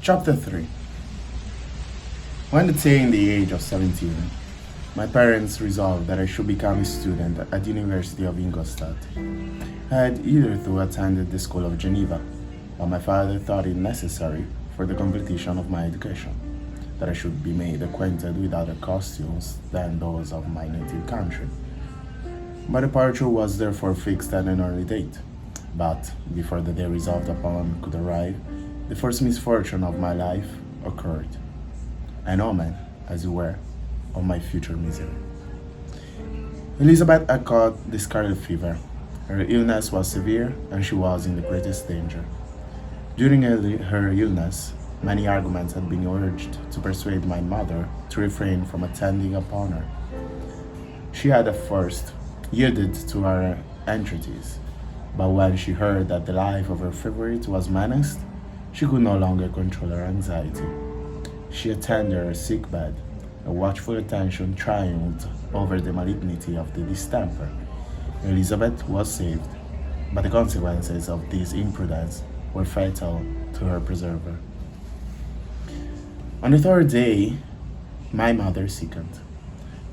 Chapter 3. When attained the age of 17, my parents resolved that I should become a student at the University of Ingolstadt. I had hitherto attended the School of Geneva, but my father thought it necessary for the completion of my education that I should be made acquainted with other costumes than those of my native country. My departure was therefore fixed at an early date, but before the day resolved upon could arrive, the first misfortune of my life occurred, an omen, as it were, of my future misery. Elizabeth had caught the scarlet fever. Her illness was severe, and she was in the greatest danger. During her illness, many arguments had been urged to persuade my mother to refrain from attending upon her. She had at first yielded to our entreaties, but when she heard that the life of her favorite was menaced, she could no longer control her anxiety. She attended her sick bed. A watchful attention triumphed over the malignity of the distemper. Elizabeth was saved, but the consequences of this imprudence were fatal to her preserver. On the third day, my mother sickened.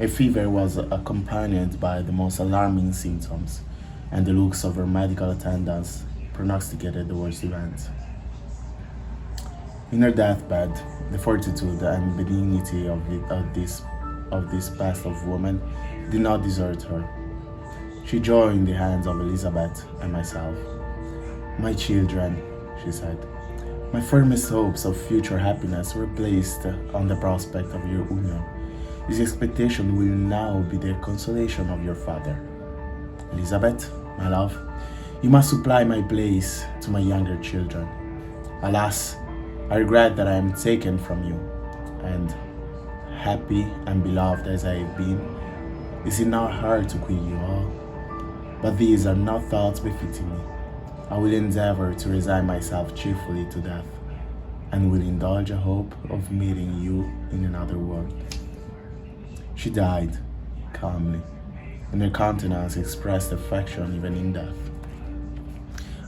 A fever was accompanied by the most alarming symptoms, and the looks of her medical attendants prognosticated the worst events. In her deathbed, the fortitude and benignity of this past of woman did not desert her. She joined the hands of Elizabeth and myself. "My children," she said, "my firmest hopes of future happiness were placed on the prospect of your union. This expectation will now be the consolation of your father. Elizabeth, my love, you must supply my place to my younger children. Alas, I regret that I am taken from you, and happy and beloved as I have been, is it not hard to quit you all? But these are not thoughts befitting me. I will endeavor to resign myself cheerfully to death, and will indulge a hope of meeting you in another world." She died calmly, and her countenance expressed affection even in death.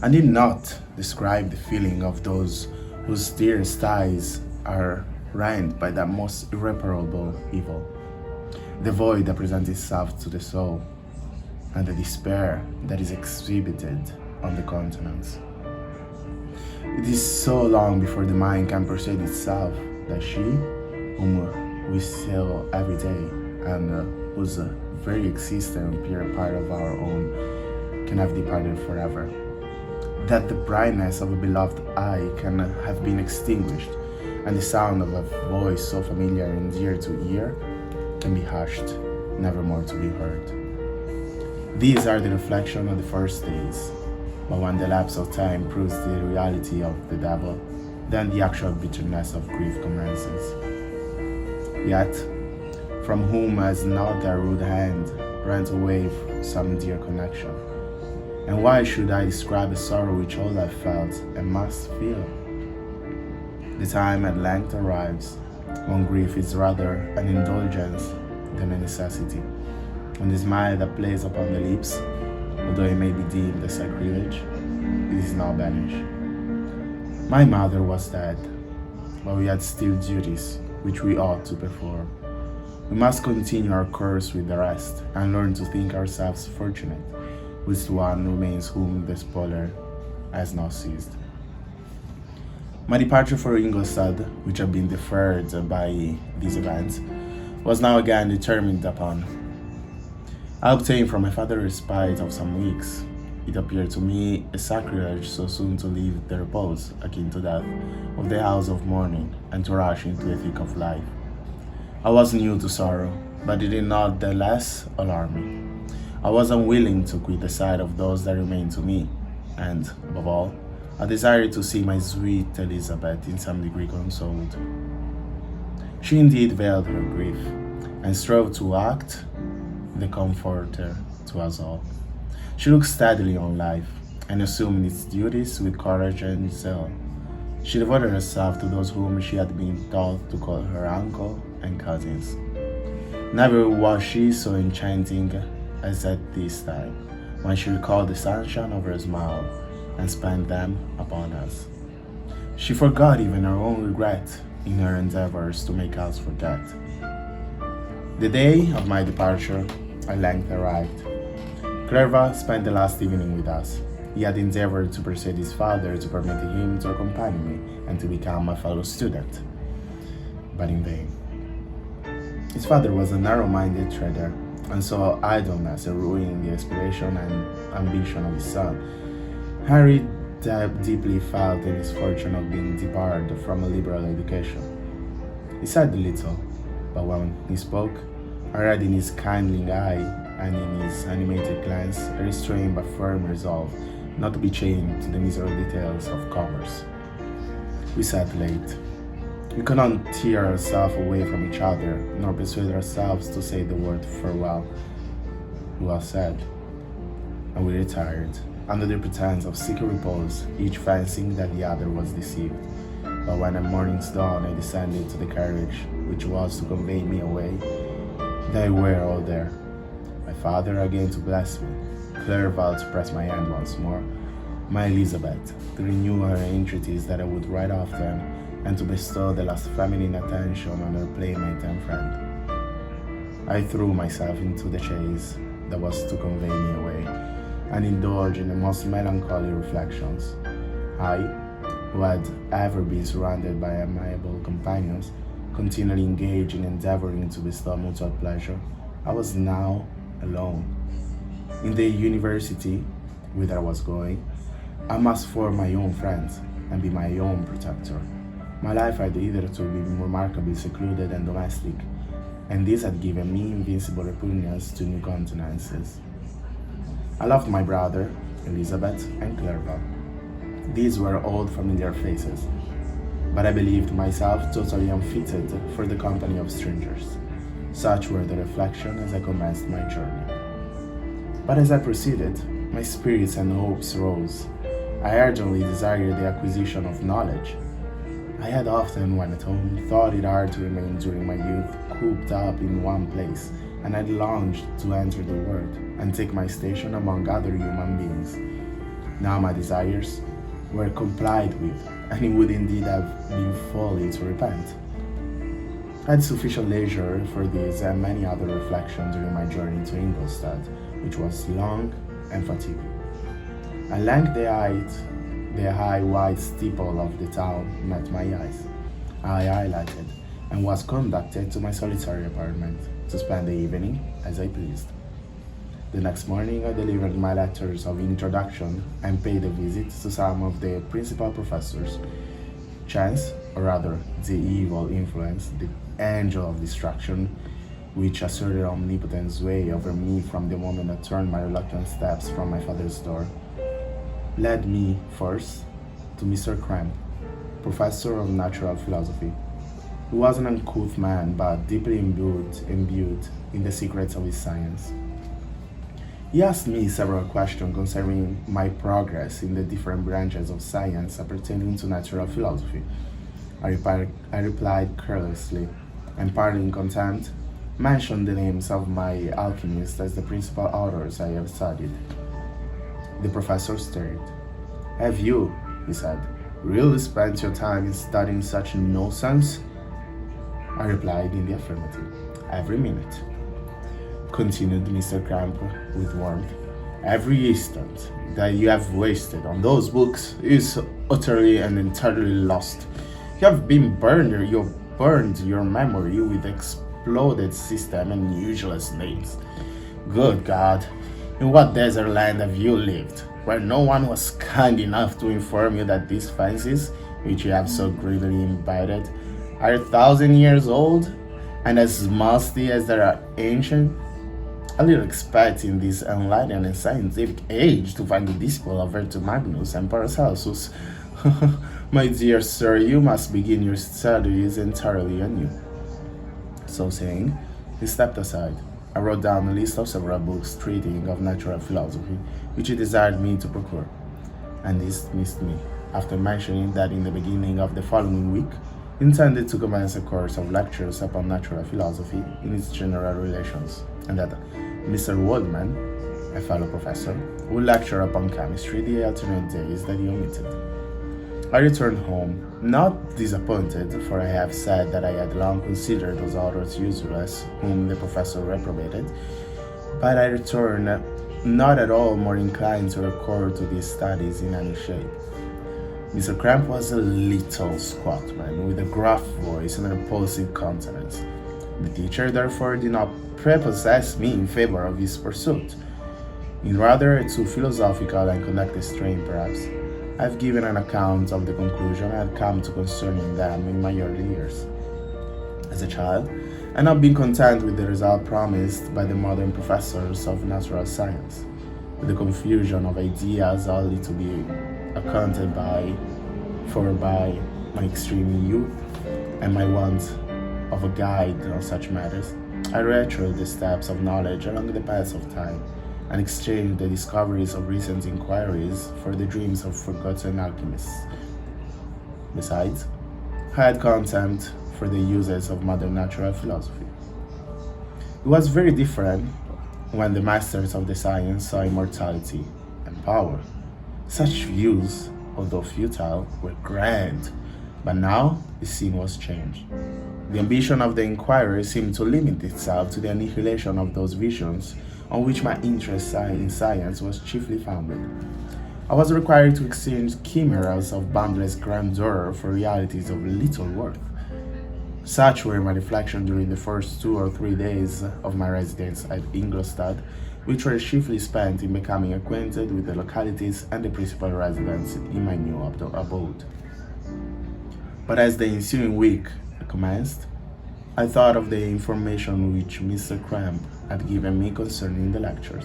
I need not describe the feeling of those whose dearest ties are rent by that most irreparable evil, the void that presents itself to the soul, and the despair that is exhibited on the countenance. It is so long before the mind can persuade itself that she, whom we see every day, and whose very existence appear a part of our own, can have departed forever. That the brightness of a beloved eye can have been extinguished, and the sound of a voice so familiar and dear to ear can be hushed, never more to be heard. These are the reflections of the first days, but when the lapse of time proves the reality of the devil, then the actual bitterness of grief commences. Yet, from whom has not that rude hand rent away some dear connection? And why should I describe a sorrow which all have felt and must feel? The time at length arrives when grief is rather an indulgence than a necessity, when the smile that plays upon the lips, although it may be deemed a sacrilege, it is not banished. My mother was dead, but we had still duties which we ought to perform. We must continue our course with the rest, and learn to think ourselves fortunate, which one remains whom the spoiler has not seized. My departure for Ingolstadt, which had been deferred by these events, was now again determined upon. I obtained from my father a respite of some weeks. It appeared to me a sacrilege so soon to leave the repose, akin to death, of the house of mourning, and to rush into the thick of life. I was new to sorrow, but it did not the less alarm me. I was unwilling to quit the sight of those that remained to me, and, above all, I desired to see my sweet Elizabeth in some degree consoled. She indeed veiled her grief, and strove to act the comforter to us all. She looked steadily on life, and assumed its duties with courage and zeal. She devoted herself to those whom she had been taught to call her uncle and cousins. Never was she so enchanting as at this time, when she recalled the sunshine of her smile and spent them upon us. She forgot even her own regret in her endeavors to make us forget. The day of my departure at length arrived. Clerva spent the last evening with us. He had endeavored to persuade his father to permit him to accompany me and to become a fellow student, but in vain. His father was a narrow-minded trader, and saw idleness a ruin the aspiration and ambition of his son. Harry deeply felt the misfortune of being debarred from a liberal education. He said little, but when he spoke, I read in his kindling eye and in his animated glance a restrained but firm resolve not to be chained to the miserable details of commerce. We sat late. We could not tear ourselves away from each other, nor persuade ourselves to say the word farewell. It was said, and we retired, under the pretense of seeking repose, each fancying that the other was deceived. But when at morning's dawn I descended to the carriage, which was to convey me away, they were all there. My father again to bless me, Clerval to press my hand once more, my Elizabeth to renew her entreaties that I would write often, and to bestow the last feminine attention on her playmate and friend. I threw myself into the chaise that was to convey me away, and indulged in the most melancholy reflections. I, who had ever been surrounded by amiable companions, continually engaged in endeavoring to bestow mutual pleasure, I was now alone. In the university whither I was going, I must form my own friends and be my own protector. My life had hitherto been remarkably secluded and domestic, and this had given me invincible repugnance to new countenances. I loved my brother, Elizabeth, and Clerval. These were old familiar faces, but I believed myself totally unfitted for the company of strangers. Such were the reflections as I commenced my journey. But as I proceeded, my spirits and hopes rose. I urgently desired the acquisition of knowledge. I had often, when at home, thought it hard to remain during my youth cooped up in one place, and had longed to enter the world and take my station among other human beings. Now my desires were complied with, and it would indeed have been folly to repent. I had sufficient leisure for this and many other reflections during my journey to Ingolstadt, which was long and fatiguing. At length the high white steeple of the town met my eyes. I alighted and was conducted to my solitary apartment to spend the evening as I pleased. The next morning I delivered my letters of introduction and paid a visit to some of the principal professors. Chance, or rather the evil influence, the angel of destruction, which asserted omnipotent sway over me from the moment I turned my reluctant steps from my father's door, led me first to Mr. Cramp, professor of natural philosophy. He was an uncouth man, but deeply imbued in the secrets of his science. He asked me several questions concerning my progress in the different branches of science appertaining to natural philosophy. I replied carelessly, and partly in contempt, mentioned the names of my alchemists as the principal authors I have studied. The professor stared. "Have you," he said, "really spent your time in studying such nonsense?" I replied in the affirmative. "Every minute," continued Mr. Cramp with warmth. "Every instant that you have wasted on those books is utterly and entirely lost. You have been burned your memory with exploded system and useless names. Good God, in what desert land have you lived, where no one was kind enough to inform you that these fancies, which you have so greedily imbibed, are 1,000 years old, and as musty as they are ancient? I little expect in this enlightened and scientific age to find the disciple of Magnus and Paracelsus. My dear sir, you must begin your studies entirely anew." So saying, he stepped aside. I wrote down a list of several books treating of natural philosophy, which he desired me to procure, and dismissed me, after mentioning that in the beginning of the following week, he intended to commence a course of lectures upon natural philosophy in its general relations, and that Mr. Waldman, a fellow professor, would lecture upon chemistry the alternate days that he omitted. I returned home, not disappointed, for I have said that I had long considered those authors useless whom the professor reprobated, but I returned not at all more inclined to record to these studies in any shape. Mr. Cramp was a little squat man with a gruff voice and a repulsive countenance. The teacher therefore did not prepossess me in favor of his pursuit. In rather a too philosophical and conducted strain, perhaps, I have given an account of the conclusion I had come to concerning them in my early years. As a child, I had not been content with the result promised by the modern professors of natural science, with the confusion of ideas only to be accounted for by my extreme youth and my want of a guide on such matters. I retraced the steps of knowledge along the paths of time, and exchanged the discoveries of recent inquiries for the dreams of forgotten alchemists. Besides, I had contempt for the uses of modern natural philosophy. It was very different when the masters of the science saw immortality and power. Such views, although futile, were grand, but now the scene was changed. The ambition of the inquirer seemed to limit itself to the annihilation of those visions on which my interest in science was chiefly founded. I was required to exchange chimeras of boundless grandeur for realities of little worth. Such were my reflections during the first 2 or 3 days of my residence at Ingolstadt, which were chiefly spent in becoming acquainted with the localities and the principal residents in my new abode. But as the ensuing week commenced, I thought of the information which Mr. Cramp had given me concerning the lectures,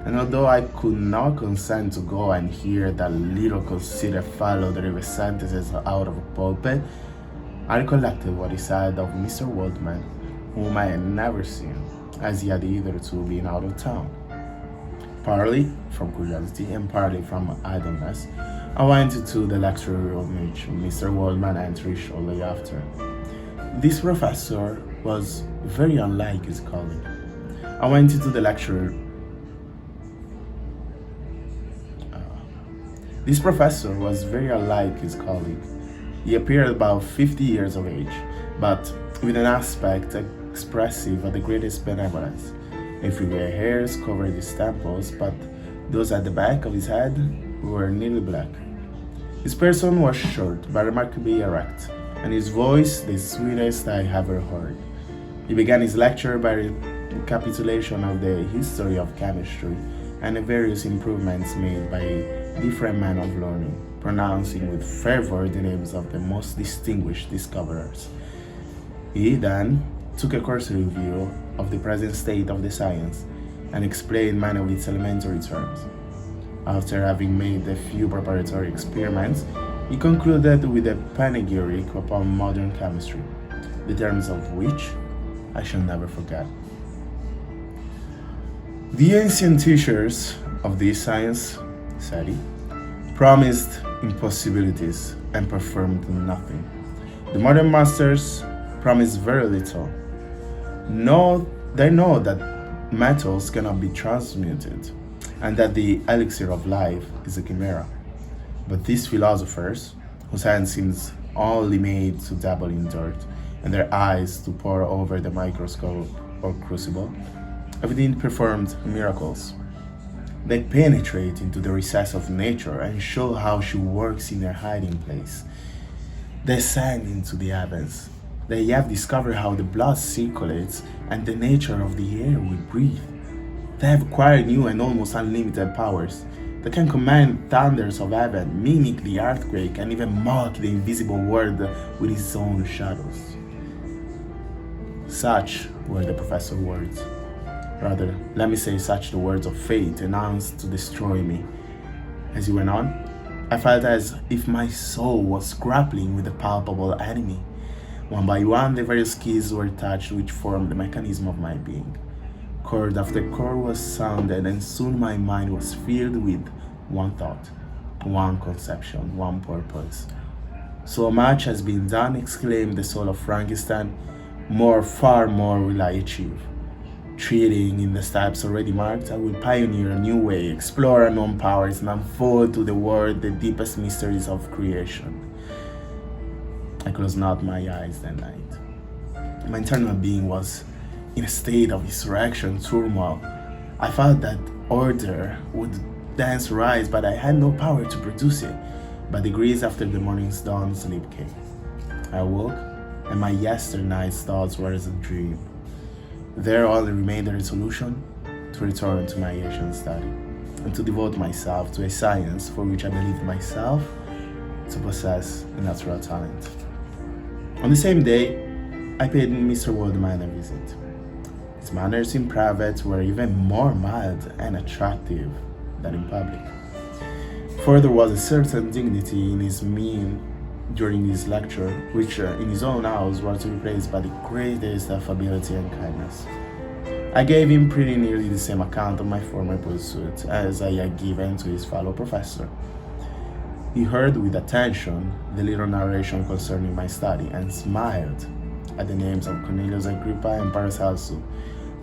and although I could not consent to go and hear that little conceited fellow deliver sentences out of a pulpit, I recollected what he said of Mr. Waldman, whom I had never seen, as he had hitherto been out of town. Partly from curiosity and partly from idleness, I went to the lecture room which Mr. Waldman entered shortly after. This professor was very unlike his colleague. I went into the lecture. This professor was very unlike his colleague. He appeared about 50 years of age, but with an aspect expressive of the greatest benevolence. A few gray hairs covered his temples, but those at the back of his head were nearly black. His person was short but remarkably erect, and his voice the sweetest I ever heard. He began his lecture by a recapitulation of the history of chemistry and the various improvements made by different men of learning, pronouncing with fervor the names of the most distinguished discoverers. He then took a cursory view of the present state of the science and explained many of its elementary terms. After having made a few preparatory experiments, he concluded with a panegyric upon modern chemistry, the terms of which I shall never forget. The ancient teachers of this science, said he, promised impossibilities and performed nothing. The modern masters promise very little. They know that metals cannot be transmuted and that the elixir of life is a chimera. But these philosophers, whose hand seems only made to dabble in dirt, and their eyes to pore over the microscope or crucible, have indeed performed miracles. They penetrate into the recess of nature and show how she works in her hiding place. They ascend into the heavens. They have discovered how the blood circulates and the nature of the air we breathe. They have acquired new and almost unlimited powers. They can command thunders of heaven, mimic the earthquake, and even mock the invisible world with his own shadows. Such were the professor's words. Rather, let me say such the words of fate announced to destroy me. As he went on, I felt as if my soul was grappling with a palpable enemy. One by one, the various keys were touched which formed the mechanism of my being. Chord after chord was sounded, and soon my mind was filled with one thought, one conception, one purpose. So much has been done, exclaimed the soul of Frankenstein. Far more will I achieve. Treading in the steps already marked, I will pioneer a new way, explore unknown powers, and unfold to the world the deepest mysteries of creation. I closed not my eyes that night. My internal being was in a state of insurrection, turmoil. I felt that order would dance rise, but I had no power to produce it. By degrees after the morning's dawn, sleep came. I awoke, and my yesternight's thoughts were as a dream. There only remained the resolution to return to my Asian study and to devote myself to a science for which I believed myself to possess a natural talent. On the same day, I paid Mr. Waldman a visit. His manners in private were even more mild and attractive than in public. For there was a certain dignity in his mien during his lecture, which in his own house was replaced by the greatest affability and kindness. I gave him pretty nearly the same account of my former pursuit as I had given to his fellow professor. He heard with attention the little narration concerning my study and smiled at the names of Cornelius Agrippa and Paracelsus,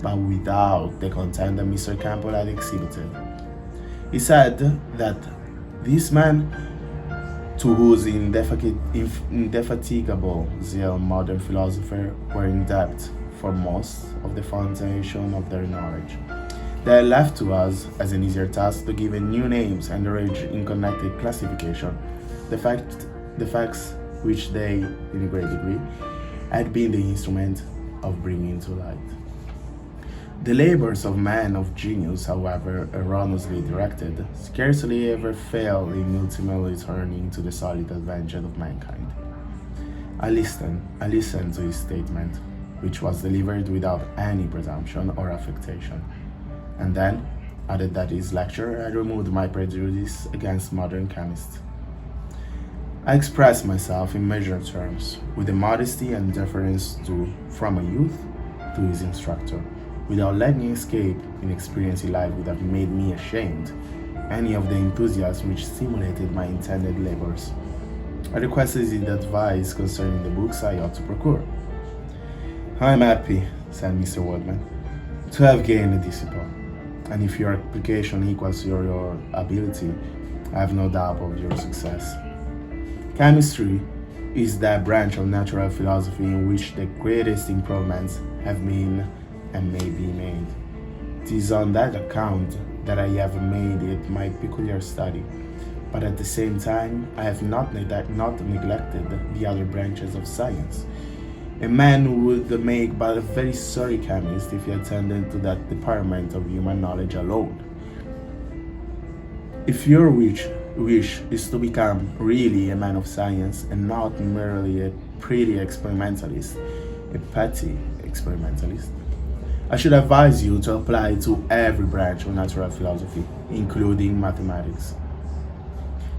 but without the contempt that Mr. Campbell had exhibited. He said that this man, to whose indefatigable zeal modern philosophers were in debt for most of the foundation of their knowledge, they had left to us as an easier task to give new names and arrange in connected classification the facts which they, in a great degree, had been the instrument of bringing to light. The labors of men of genius, however erroneously directed, scarcely ever fail in ultimately turning to the solid advantage of mankind. I listened to his statement, which was delivered without any presumption or affectation, and then added that his lecture had removed my prejudice against modern chemists. I expressed myself in measured terms, with the modesty and deference due from a youth to his instructor, without letting escape an experience in life would have made me ashamed any of the enthusiasm which stimulated my intended labors. I requested his advice concerning the books I ought to procure. I am happy, said Mr. Waldman, to have gained a disciple, and if your application equals your ability, I have no doubt of your success. Chemistry is that branch of natural philosophy in which the greatest improvements have been and may be made. It is on that account that I have made it my peculiar study, but at the same time I have not neglected the other branches of science. A man would make but a very sorry chemist if he attended to that department of human knowledge alone. If your wish is to become really a man of science and not merely a pretty experimentalist, a petty experimentalist, I should advise you to apply to every branch of natural philosophy, including mathematics.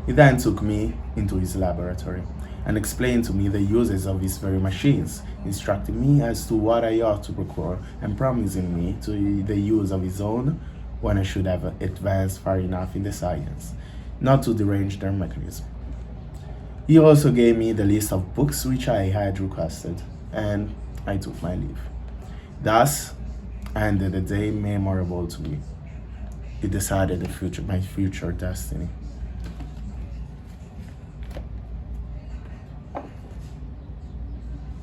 He then took me into his laboratory and explained to me the uses of his very machines, instructing me as to what I ought to procure and promising me to the use of his own when I should have advanced far enough in the science, not to derange their mechanism. He also gave me the list of books which I had requested, and I took my leave. Thus ended a day memorable to me. It decided my future destiny.